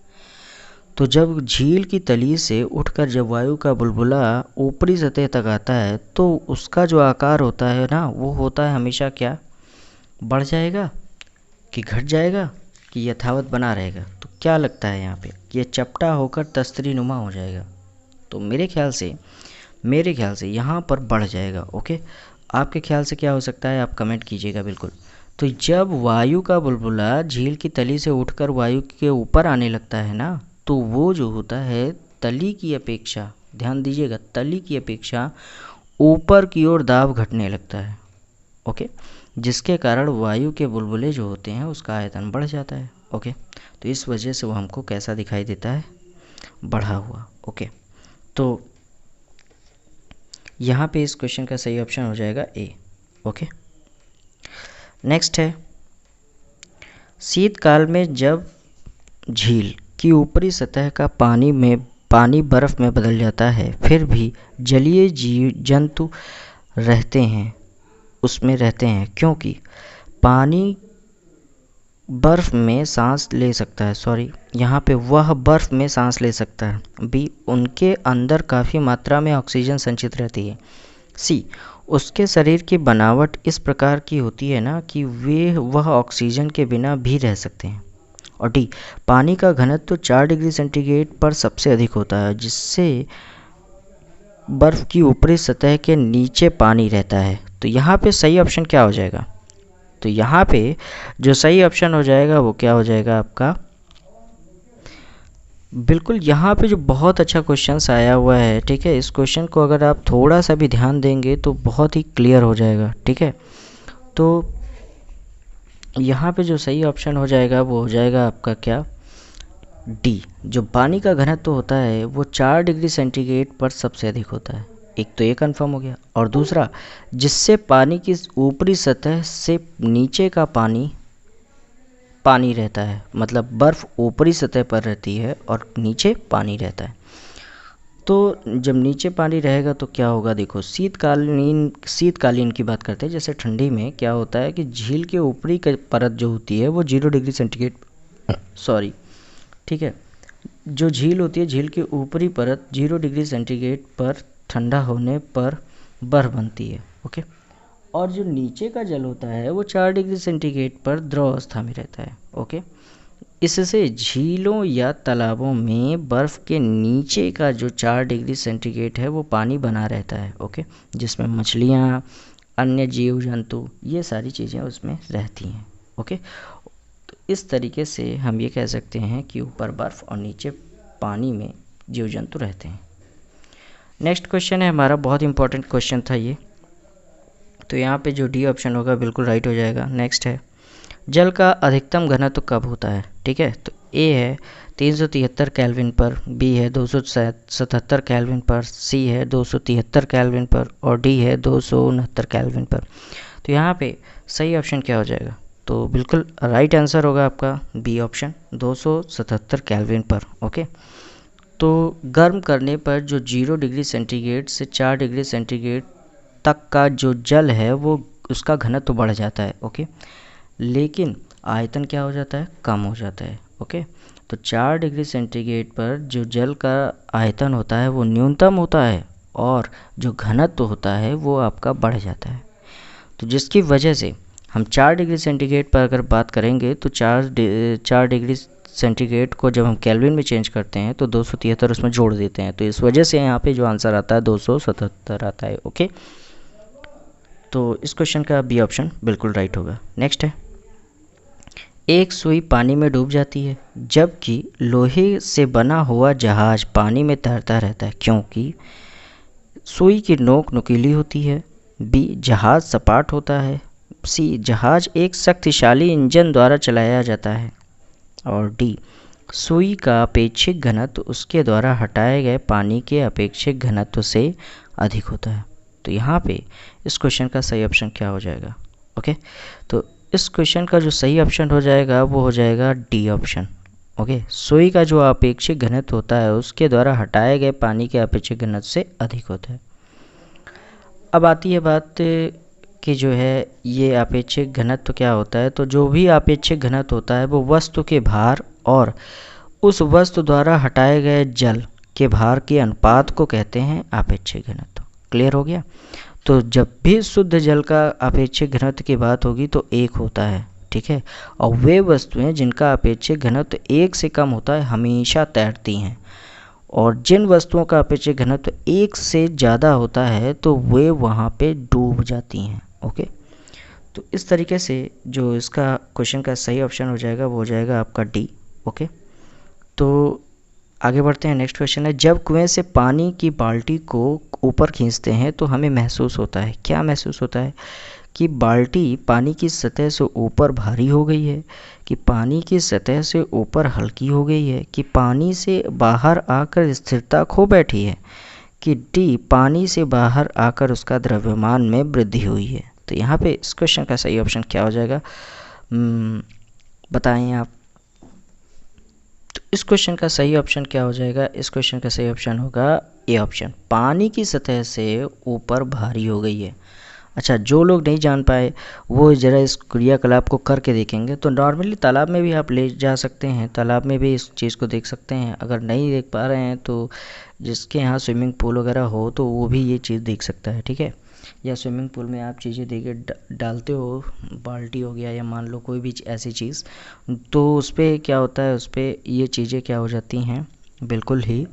तो जब झील की तली से उठकर जब वायु का बुलबुला ऊपरी सतह तक आता है तो उसका जो आकार होता है ना वो होता है हमेशा क्या? बढ़ जाएगा कि घट जाएगा कि यथावत बना रहेगा? तो क्या लगता है यहाँ पे? ये चपटा होकर तस्तरी नुमा हो जाएगा। तो मेरे ख्याल से यहाँ पर बढ़ जाएगा। ओके, आपके ख्याल से क्या हो सकता है? आप कमेंट कीजिएगा बिल्कुल। तो जब वायु का बुलबुला झील की तली से उठकर वायु के ऊपर आने लगता है ना तो वो जो होता है तली की अपेक्षा, ध्यान दीजिएगा, तली की अपेक्षा ऊपर की ओर दाब घटने लगता है। ओके, जिसके कारण वायु के बुलबुले जो होते हैं उसका आयतन बढ़ जाता है। ओके, तो इस वजह से वो हमको कैसा दिखाई देता है? बढ़ा हुआ। ओके, तो यहाँ पे इस क्वेश्चन का सही ऑप्शन हो जाएगा ए। ओके, नेक्स्ट है। शीतकाल में जब झील की ऊपरी सतह का पानी बर्फ में बदल जाता है फिर भी जलीय जीव जंतु उसमें रहते हैं क्योंकि पानी बर्फ़ में सांस ले सकता है, सॉरी यहाँ पे वह बर्फ़ में सांस ले सकता है। बी, उनके अंदर काफ़ी मात्रा में ऑक्सीजन संचित रहती है। सी, उसके शरीर की बनावट इस प्रकार की होती है ना कि वह ऑक्सीजन के बिना भी रह सकते हैं। और डी, पानी का घनत्व तो 4 डिग्री सेंटीग्रेड पर सबसे अधिक होता है, जिससे बर्फ़ की ऊपरी सतह के नीचे पानी रहता है। तो यहाँ पे सही ऑप्शन क्या हो जाएगा? तो यहाँ पे जो सही ऑप्शन हो जाएगा वो क्या हो जाएगा आपका? बिल्कुल, यहाँ पे जो बहुत अच्छा क्वेश्चंस आया हुआ है, ठीक है, इस क्वेश्चन को अगर आप थोड़ा सा भी ध्यान देंगे तो बहुत ही क्लियर हो जाएगा, ठीक है। तो यहाँ पे जो सही ऑप्शन हो जाएगा वो हो जाएगा आपका क्या? डी, जो पानी का घनत्व होता है वो 4 डिग्री सेंटीग्रेड पर सबसे अधिक होता है। एक तो ये कंफर्म हो गया, और दूसरा जिससे पानी की ऊपरी सतह से नीचे का पानी रहता है, मतलब बर्फ़ ऊपरी सतह पर रहती है और नीचे पानी रहता है। तो जब नीचे पानी रहेगा तो क्या होगा? देखो, शीतकालीन की बात करते हैं, जैसे ठंडी में क्या होता है कि झील के ऊपरी परत जो होती है वो 0 डिग्री सेंटीग्रेड सॉरी ठीक है, जो झील होती है, झील की ऊपरी परत 0 डिग्री सेंटीग्रेड पर ठंडा होने पर बर्फ़ बनती है, ओके। और जो नीचे का जल होता है वो 4 डिग्री सेंटीग्रेड पर द्रव अवस्था में रहता है, ओके। इससे झीलों या तालाबों में बर्फ़ के नीचे का जो 4 डिग्री सेंटीग्रेड है वो पानी बना रहता है, ओके, जिसमें मछलियाँ, अन्य जीव जंतु, ये सारी चीज़ें उसमें रहती हैं, ओके। तो इस तरीके से हम ये कह सकते हैं कि ऊपर बर्फ़ और नीचे पानी में जीव जंतु रहते हैं। नेक्स्ट क्वेश्चन है हमारा, बहुत इंपॉर्टेंट क्वेश्चन था ये, तो यहाँ पे जो डी ऑप्शन होगा बिल्कुल राइट हो जाएगा। नेक्स्ट है, जल का अधिकतम घनत्व कब होता है? ठीक है, तो ए है 373 केल्विन पर, बी है 277 केल्विन पर, सी है 273 केल्विन पर, और डी है 269 केल्विन पर। तो यहाँ पे सही ऑप्शन क्या हो जाएगा? तो बिल्कुल राइट आंसर होगा आपका बी ऑप्शन, 277 केल्विन पर, ओके। तो गर्म करने पर जो 0 डिग्री सेंटीग्रेड से 4 डिग्री सेंटीग्रेड तक का जो जल है वो उसका घनत्व बढ़ जाता है, ओके, लेकिन आयतन क्या हो जाता है? कम हो जाता है, ओके। तो 4 डिग्री सेंटीग्रेड पर जो जल का आयतन होता है वो न्यूनतम होता है और जो घनत्व होता है वो आपका बढ़ जाता है। तो जिसकी वजह से हम 4 डिग्री सेंटीग्रेड पर अगर बात करेंगे तो 4 डिग्री सेंटीग्रेड को जब हम केल्विन में चेंज करते हैं तो 273 उसमें जोड़ देते हैं, तो इस वजह से यहाँ पे जो आंसर आता है 277 आता है, ओके। तो इस क्वेश्चन का बी ऑप्शन बिल्कुल राइट होगा। नेक्स्ट है, एक सुई पानी में डूब जाती है जबकि लोहे से बना हुआ जहाज पानी में तैरता रहता है, क्योंकि सुई की नोक नुकीली होती है, बी, जहाज सपाट होता है, सी, जहाज एक शक्तिशाली इंजन द्वारा चलाया जाता है, और डी, सुई का अपेक्षित घनत्व उसके द्वारा हटाए गए पानी के अपेक्षित घनत्व से अधिक होता है। तो यहाँ पे इस क्वेश्चन का सही ऑप्शन क्या हो जाएगा? ओके, तो इस क्वेश्चन का जो सही ऑप्शन हो जाएगा वो हो जाएगा डी ऑप्शन, ओके। सुई का जो अपेक्षित घनत्व होता है उसके द्वारा हटाए गए पानी के अपेक्षित घनत्व से अधिक होता है। अब आती है बात कि जो है ये अपेक्षित घनत्व क्या होता है। तो जो भी अपेक्षित घनत्व होता है वो वस्तु के भार और उस वस्तु द्वारा हटाए गए जल के भार के अनुपात को कहते हैं अपेक्षित घनत्व। क्लियर हो गया? तो जब भी शुद्ध जल का अपेक्षित घनत्व की बात होगी तो 1 होता है, ठीक है। और वे वस्तुएं जिनका अपेक्षित घनत्व 1 से कम होता है हमेशा तैरती हैं, और जिन वस्तुओं का अपेक्षित घनत्व 1 से ज़्यादा होता है तो वे वहाँ पे डूब जाती हैं, ओके। तो इस तरीके से जो इसका क्वेश्चन का सही ऑप्शन हो जाएगा वो हो जाएगा आपका डी, ओके। तो आगे बढ़ते हैं। नेक्स्ट क्वेश्चन है, जब कुएं से पानी की बाल्टी को ऊपर खींचते हैं तो हमें महसूस होता है, क्या महसूस होता है? कि बाल्टी पानी की सतह से ऊपर भारी हो गई है, कि पानी की सतह से ऊपर हल्की हो गई है, कि पानी से बाहर आकर स्थिरता खो बैठी है, कि डी, पानी से बाहर आकर उसका द्रव्यमान में वृद्धि हुई है। तो यहाँ पे इस क्वेश्चन का सही ऑप्शन क्या हो जाएगा, बताएं आप। तो इस क्वेश्चन का सही ऑप्शन क्या हो जाएगा? इस क्वेश्चन का सही ऑप्शन होगा ए ऑप्शन, पानी की सतह से ऊपर भारी हो गई है। अच्छा, जो लोग नहीं जान पाए वो ज़रा इस क्रियाकलाप को करके देखेंगे। तो नॉर्मली तालाब में भी आप ले जा सकते हैं, तालाब में भी इस चीज़ को देख सकते हैं। अगर नहीं देख पा रहे हैं तो जिसके यहाँ स्विमिंग पूल वगैरह हो तो वो भी ये चीज़ देख सकता है, ठीक है। या स्विमिंग पूल में आप चीज़ें देके डालते हो, बाल्टी हो गया या मान लो कोई भी ऐसी चीज़, तो उस पर क्या होता है, उस पर ये चीज़ें क्या हो जाती हैं, बिल्कुल ही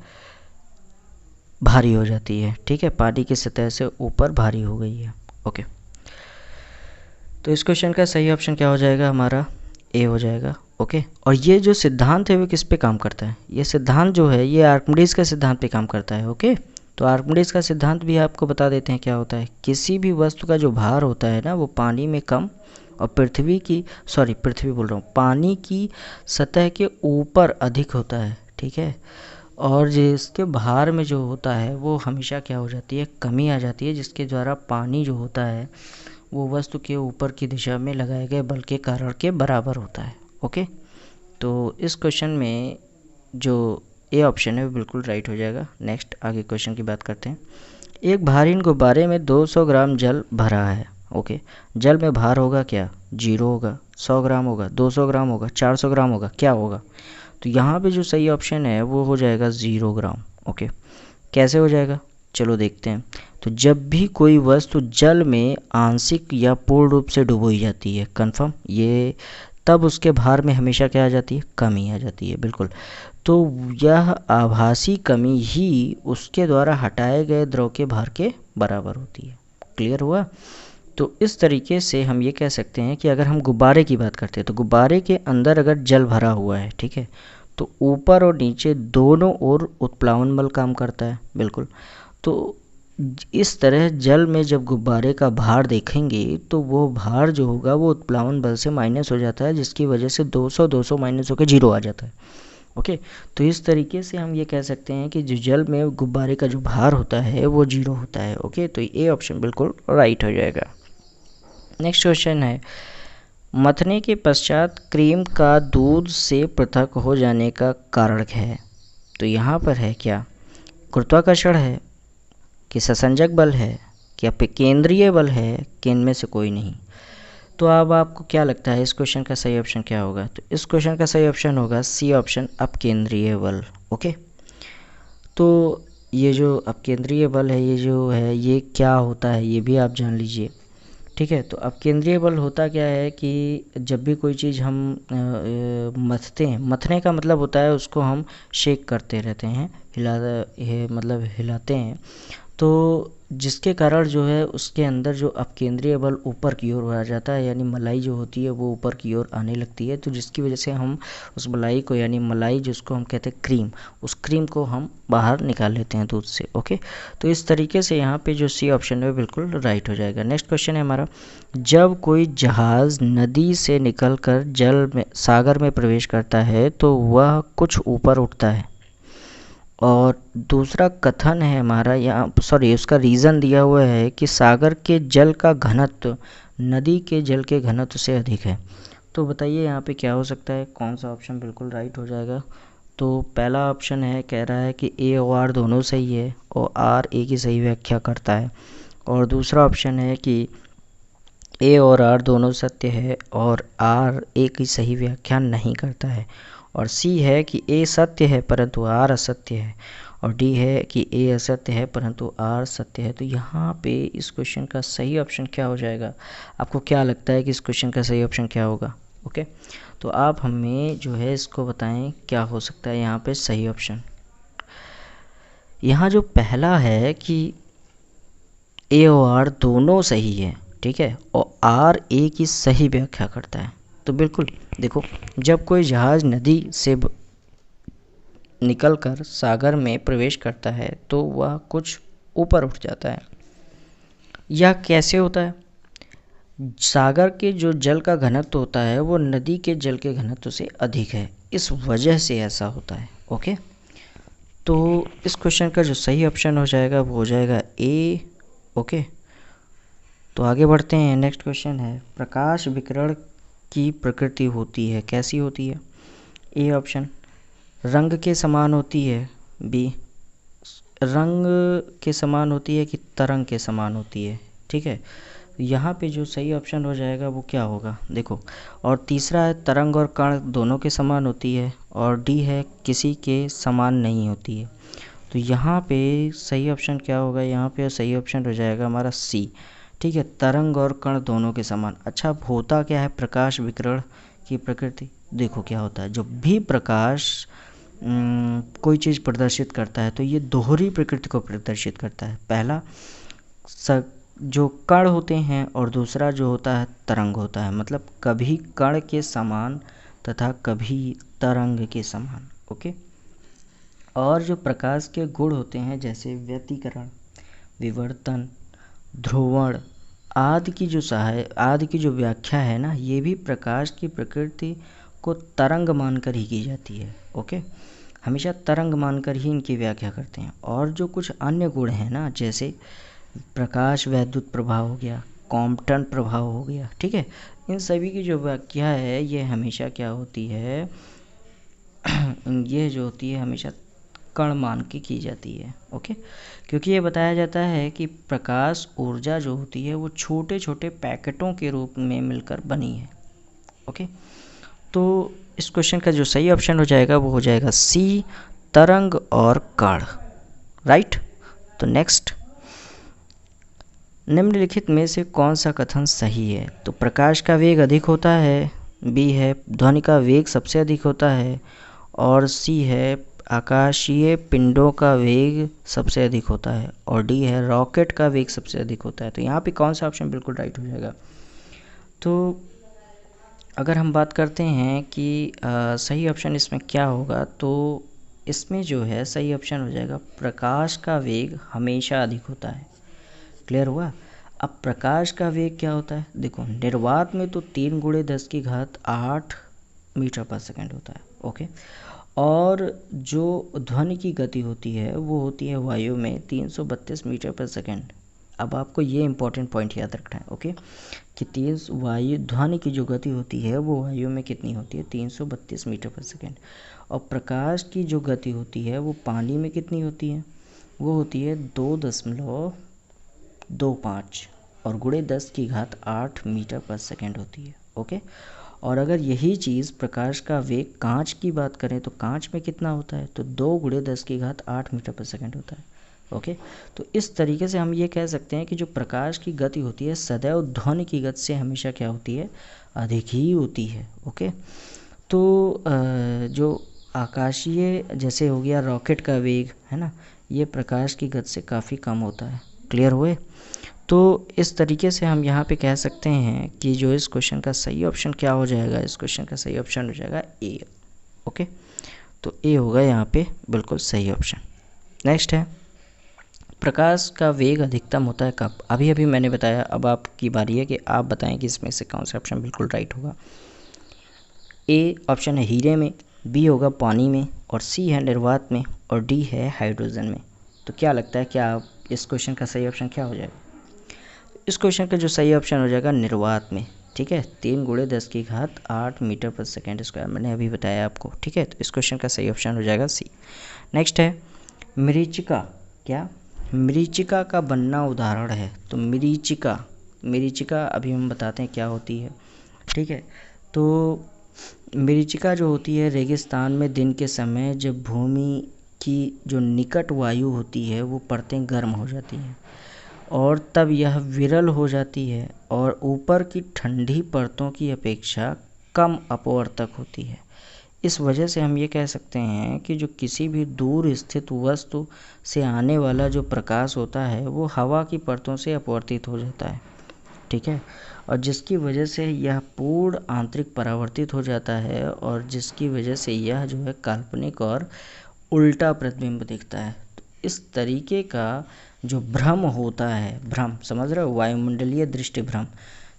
भारी हो जाती है, ठीक है। पानी की सतह से ऊपर भारी हो गई है। ओके, तो इस क्वेश्चन का सही ऑप्शन क्या हो जाएगा, हमारा ए हो जाएगा। ओके, और ये जो सिद्धांत है वो किस पे काम करता है, ये सिद्धांत जो है ये आर्किमिडीज का सिद्धांत पे काम करता है। ओके, तो आर्किमिडीज का सिद्धांत भी आपको बता देते हैं क्या होता है। किसी भी वस्तु का जो भार होता है ना वो पानी में कम और पृथ्वी बोल रहा हूँ, पानी की सतह के ऊपर अधिक होता है, ठीक है। और जिसके भार में जो होता है वो हमेशा क्या हो जाती है, कमी आ जाती है, जिसके द्वारा पानी जो होता है वो वस्तु के ऊपर की दिशा में लगाए गए बल के कारण के बराबर होता है। ओके, तो इस क्वेश्चन में जो ए ऑप्शन है वो बिल्कुल राइट हो जाएगा। नेक्स्ट आगे क्वेश्चन की बात करते हैं। एक भारीन गुब्बारे में 200 ग्राम जल भरा है। ओके, जल में भार होगा क्या, 0 होगा, 100 ग्राम होगा, 200 ग्राम होगा, 400 ग्राम होगा, क्या होगा। तो यहाँ पे जो सही ऑप्शन है वो हो जाएगा 0 ग्राम। ओके, कैसे हो जाएगा, चलो देखते हैं। तो जब भी कोई वस्तु जल में आंशिक या पूर्ण रूप से डुबोई जाती है, कंफर्म, ये तब उसके भार में हमेशा क्या आ जाती है, कमी आ जाती है, बिल्कुल। तो यह आभासी कमी ही उसके द्वारा हटाए गए द्रव के भार के बराबर होती है। क्लियर हुआ। तो इस तरीके से हम ये कह सकते हैं कि अगर हम गुब्बारे की बात करते हैं तो गुब्बारे के अंदर अगर जल भरा हुआ है, ठीक है, तो ऊपर और नीचे दोनों ओर उत्प्लावन बल काम करता है, बिल्कुल। तो इस तरह जल में जब गुब्बारे का भार देखेंगे तो वो भार जो होगा वो उत्प्लावन बल से माइनस हो जाता है, जिसकी वजह से 200 माइनस होकर 0 आ जाता है। ओके, तो इस तरीके से हम ये कह सकते हैं कि जो जल में गुब्बारे का जो भार होता है वो 0 होता है। ओके, तो ये ऑप्शन बिल्कुल राइट हो जाएगा। नेक्स्ट क्वेश्चन है, मथने के पश्चात क्रीम का दूध से पृथक हो जाने का कारण है। तो यहाँ पर है क्या, गुरुत्वाकर्षण है कि ससंजक बल है कि केंद्रीय बल है कि इनमें से कोई नहीं। तो अब आपको क्या लगता है इस क्वेश्चन का सही ऑप्शन क्या होगा। तो इस क्वेश्चन का सही ऑप्शन होगा सी ऑप्शन, अपकेंद्रीय बल। ओके, तो ये जो अपकेंद्रीय बल है, ये जो है ये क्या होता है ये भी आप जान लीजिए, ठीक है। तो अपकेंद्रीय बल होता क्या है कि जब भी कोई चीज़ हम मथते हैं, मथने का मतलब होता है उसको हम शेक करते रहते हैं, हिलाते हैं, तो जिसके कारण जो है उसके अंदर जो अपकेंद्रीय बल ऊपर की ओर आ जाता है, यानी मलाई जो होती है वो ऊपर की ओर आने लगती है। तो जिसकी वजह से हम उस मलाई को, यानी मलाई जिसको हम कहते हैं क्रीम, उस क्रीम को हम बाहर निकाल लेते हैं दूध से। ओके, तो इस तरीके से यहाँ पे जो सी ऑप्शन है बिल्कुल राइट हो जाएगा। नेक्स्ट क्वेश्चन है हमारा, जब कोई जहाज़ नदी से निकलकर जल में, सागर में प्रवेश करता है तो वह कुछ ऊपर उठता है। और दूसरा कथन है हमारा यहाँ, उसका रीज़न दिया हुआ है कि सागर के जल का घनत्व नदी के जल के घनत्व से अधिक है। तो बताइए यहाँ पे क्या हो सकता है, कौन सा ऑप्शन बिल्कुल राइट हो जाएगा। तो पहला ऑप्शन है, कह रहा है कि ए और आर दोनों सही है और आर ए की सही व्याख्या करता है। और दूसरा ऑप्शन है कि ए और आर दोनों सत्य है और आर ए की सही व्याख्या नहीं करता है। और सी है कि ए सत्य है परंतु आर असत्य है। और डी है कि ए असत्य है परंतु आर सत्य है। तो यहाँ पे इस क्वेश्चन का सही ऑप्शन क्या हो जाएगा, आपको क्या लगता है कि इस क्वेश्चन का सही ऑप्शन क्या होगा। ओके, तो आप हमें जो है इसको बताएं क्या हो सकता है यहाँ पे सही ऑप्शन। यहाँ जो पहला है कि ए और आर दोनों सही है, ठीक है, और आर ए की सही व्याख्या करता है। तो बिल्कुल देखो, जब कोई जहाज़ नदी से निकलकर सागर में प्रवेश करता है तो वह कुछ ऊपर उठ जाता है। यह कैसे होता है, सागर के जो जल का घनत्व होता है वो नदी के जल के घनत्व से अधिक है, इस वजह से ऐसा होता है। ओके, तो इस क्वेश्चन का जो सही ऑप्शन हो जाएगा वो हो जाएगा ए। ओके, तो आगे बढ़ते हैं। नेक्स्ट क्वेश्चन है, प्रकाश विकिरण की प्रकृति होती है, कैसी होती है। ए ऑप्शन, रंग के समान होती है। बी, रंग के समान होती है कि तरंग के समान होती है, ठीक है। यहाँ पे जो सही ऑप्शन हो जाएगा वो क्या होगा, देखो। और तीसरा है तरंग और कण दोनों के समान होती है, और डी है किसी के समान नहीं होती है। तो यहाँ पे सही ऑप्शन क्या होगा, यहाँ पे सही ऑप्शन हो जाएगा हमारा सी। ठीक है, तरंग और कण दोनों के समान। अच्छा, अब होता क्या है प्रकाश विकिरण की प्रकृति, देखो क्या होता है। जब भी प्रकाश कोई चीज़ प्रदर्शित करता है तो ये दोहरी प्रकृति को प्रदर्शित करता है। पहला जो कण होते हैं और दूसरा जो होता है तरंग होता है, मतलब कभी कण के समान तथा कभी तरंग के समान। ओके। और जो प्रकाश के गुण होते हैं जैसे व्यतिकरण, विवर्तन, ध्रुवण आदि की जो व्याख्या है ना, ये भी प्रकाश की प्रकृति को तरंग मानकर ही की जाती है। ओके, हमेशा तरंग मानकर ही इनकी व्याख्या करते हैं। और जो कुछ अन्य गुण हैं ना, जैसे प्रकाश वैद्युत प्रभाव हो गया, कॉम्पटन प्रभाव हो गया, ठीक है, इन सभी की जो व्याख्या है ये हमेशा क्या होती है ये जो होती है हमेशा कण मान के की जाती है। ओके, क्योंकि ये बताया जाता है कि प्रकाश ऊर्जा जो होती है वो छोटे छोटे पैकेटों के रूप में मिलकर बनी है। ओके, तो इस क्वेश्चन का जो सही ऑप्शन हो जाएगा वो हो जाएगा सी, तरंग और कण। राइट। तो नेक्स्ट, निम्नलिखित में से कौन सा कथन सही है? तो प्रकाश का वेग अधिक होता है, बी है ध्वनि का वेग सबसे अधिक होता है, और सी है आकाशीय पिंडों का वेग सबसे अधिक होता है, और डी है रॉकेट का वेग सबसे अधिक होता है। तो यहाँ पे कौन सा ऑप्शन बिल्कुल राइट हो जाएगा? तो अगर हम बात करते हैं कि सही ऑप्शन इसमें क्या होगा, तो इसमें जो है सही ऑप्शन हो जाएगा प्रकाश का वेग हमेशा अधिक होता है। क्लियर हुआ? अब प्रकाश का वेग क्या होता है, देखो निर्वात में तो 3 × 10⁸ मीटर पर सेकेंड होता है। ओके, और जो ध्वनि की गति होती है वो होती है वायु में 332 मीटर पर सेकेंड। अब आपको ये इंपॉर्टेंट पॉइंट याद रखना है। ओके, कि वायु ध्वनि की जो गति होती है वो वायु में कितनी होती है, 332 मीटर पर सेकेंड। और प्रकाश की जो गति होती है वो पानी में कितनी होती है, वो होती है 2.25 और × 10⁸ मीटर पर सेकेंड होती है। ओके, और अगर यही चीज़ प्रकाश का वेग कांच की बात करें तो कांच में कितना होता है, तो 2 × 10⁸ मीटर पर सेकेंड होता है। ओके, तो इस तरीके से हम ये कह सकते हैं कि जो प्रकाश की गति होती है सदैव ध्वनि की गति से हमेशा क्या होती है, अधिक ही होती है। ओके, तो जो आकाशीय जैसे हो गया रॉकेट का वेग है ना, ये प्रकाश की गति से काफ़ी कम होता है। क्लियर हुए? तो इस तरीके से हम यहाँ पे कह सकते हैं कि जो इस क्वेश्चन का सही ऑप्शन क्या हो जाएगा, इस क्वेश्चन का सही ऑप्शन हो जाएगा ए। ओके, तो ए होगा यहाँ पे बिल्कुल सही ऑप्शन। नेक्स्ट है, प्रकाश का वेग अधिकतम होता है कब? अभी अभी मैंने बताया, अब आपकी बारी है कि आप बताएं कि इसमें से कौन सा ऑप्शन बिल्कुल राइट होगा। ए ऑप्शन है हीरे में, बी होगा पानी में, और सी है निर्वात में, और डी है हाइड्रोजन में। तो क्या लगता है, क्या इस क्वेश्चन का सही ऑप्शन क्या हो जाएगा? इस क्वेश्चन का जो सही ऑप्शन हो जाएगा निर्वात में। ठीक है, 3 × 10⁸ मीटर पर सेकेंड स्क्वायर मैंने अभी बताया आपको। ठीक है, तो इस क्वेश्चन का सही ऑप्शन हो जाएगा सी। नेक्स्ट है मरीचिका। क्या मरीचिका का बनना उदाहरण है? तो मरीचिका अभी हम बताते हैं क्या होती है। ठीक है, तो मरीचिका जो होती है रेगिस्तान में दिन के समय जब भूमि की जो निकट वायु होती है वो परतें गर्म हो जाती हैं और तब यह विरल हो जाती है और ऊपर की ठंडी परतों की अपेक्षा कम अपवर्तक होती है। इस वजह से हम ये कह सकते हैं कि जो किसी भी दूर स्थित वस्तु से आने वाला जो प्रकाश होता है वो हवा की परतों से अपवर्तित हो जाता है। ठीक है, और जिसकी वजह से यह पूर्ण आंतरिक परावर्तित हो जाता है और जिसकी वजह से यह जो है काल्पनिक और उल्टा प्रतिबिंब दिखता है। तो इस तरीके का जो भ्रम होता है, भ्रम समझ रहे हो, वायुमंडलीय दृष्टि भ्रम,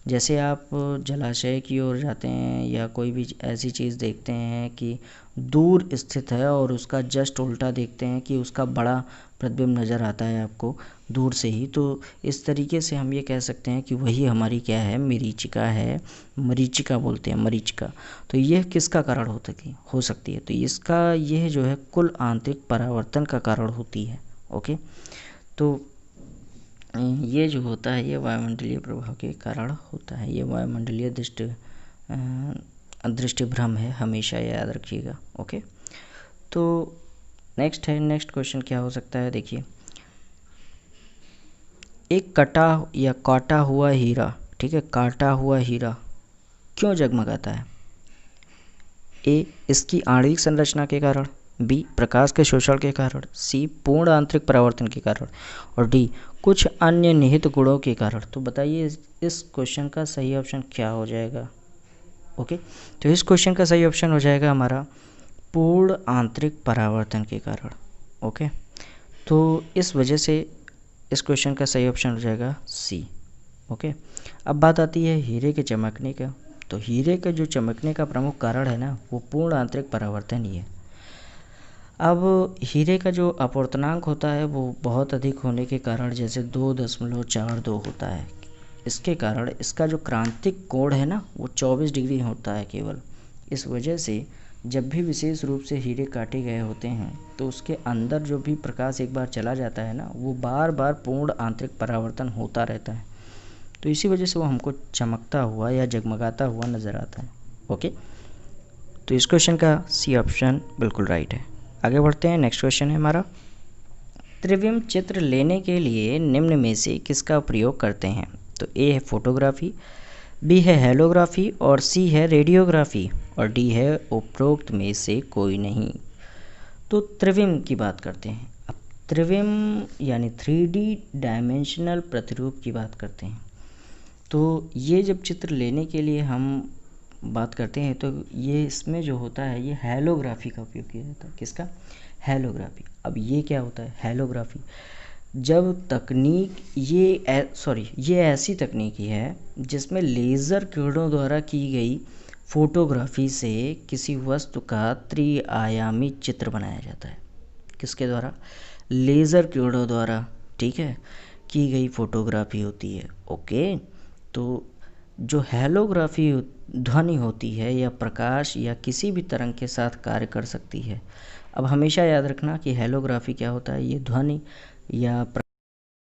जैसे आप जलाशय की ओर जाते हैं या कोई भी ऐसी चीज़ देखते हैं कि दूर स्थित है और उसका जस्ट उल्टा देखते हैं कि उसका बड़ा प्रतिबिंब नज़र आता है आपको दूर से ही, तो इस तरीके से हम ये कह सकते हैं कि वही हमारी क्या है, मरीचिका है। मरीचिका बोलते हैं, मरीचिका। तो यह किसका कारण हो सकती है? तो इसका यह जो है कुल आंतरिक परावर्तन का कारण होती है। ओके, तो ये जो होता है ये वायुमंडलीय प्रभाव के कारण होता है। ये वायुमंडलीय दृष्टि भ्रम है, हमेशा याद रखिएगा। ओके, तो नेक्स्ट क्वेश्चन क्या हो सकता है, देखिए। एक कटा या काटा हुआ हीरा, ठीक है, काटा हुआ हीरा क्यों जगमगाता है? ए, इसकी आणविक संरचना के कारण, बी, प्रकाश के शोषण के कारण, सी, पूर्ण आंतरिक परावर्तन के कारण, और डी, कुछ अन्य निहित गुणों के कारण। तो बताइए इस क्वेश्चन का सही ऑप्शन क्या हो जाएगा? ओके, तो इस क्वेश्चन का सही ऑप्शन हो जाएगा हमारा पूर्ण आंतरिक परावर्तन के कारण। ओके, तो इस वजह से इस क्वेश्चन का सही ऑप्शन हो जाएगा सी। ओके, अब बात आती है हीरे के चमकने का। तो हीरे के जो चमकने का प्रमुख कारण है ना, वो पूर्ण आंतरिक परावर्तन ही है। अब हीरे का जो अपवर्तनांक होता है वो बहुत अधिक होने के कारण, जैसे 2.42 होता है, इसके कारण इसका जो क्रांतिक कोण है ना वो 24 डिग्री होता है केवल। इस वजह से जब भी विशेष रूप से हीरे काटे गए होते हैं तो उसके अंदर जो भी प्रकाश एक बार चला जाता है ना, वो बार बार पूर्ण आंतरिक परावर्तन होता रहता है। तो इसी वजह से वो हमको चमकता हुआ या जगमगाता हुआ नज़र आता है। ओके, तो इस क्वेश्चन का सी ऑप्शन बिल्कुल राइट है। आगे बढ़ते हैं, नेक्स्ट क्वेश्चन है हमारा, त्रिविम चित्र लेने के लिए निम्न में से किसका प्रयोग करते हैं? तो ए है फोटोग्राफी, बी है हेलोग्राफी, और सी है रेडियोग्राफी, और डी है उपरोक्त में से कोई नहीं। तो त्रिविम की बात करते हैं। अब त्रिविम यानी 3D डायमेंशनल प्रतिरूप की बात करते हैं। तो ये जब चित्र लेने के लिए हम बात करते हैं तो ये इसमें जो होता है ये हेलोग्राफी का उपयोग किया जाता है। किसका? हेलोग्राफी। अब ये क्या होता है हेलोग्राफी? जब तकनीक ये ऐसी तकनीकी है जिसमें लेज़र किरणों द्वारा की गई फोटोग्राफी से किसी वस्तु का त्रिआयामी चित्र बनाया जाता है। किसके द्वारा? लेज़र किरणों द्वारा, ठीक है, की गई फोटोग्राफी होती है। ओके, तो जो हेलोग्राफी ध्वनि होती है या प्रकाश या किसी भी तरंग के साथ कार्य कर सकती है। अब हमेशा याद रखना कि हेलोग्राफी क्या होता है, ये ध्वनि या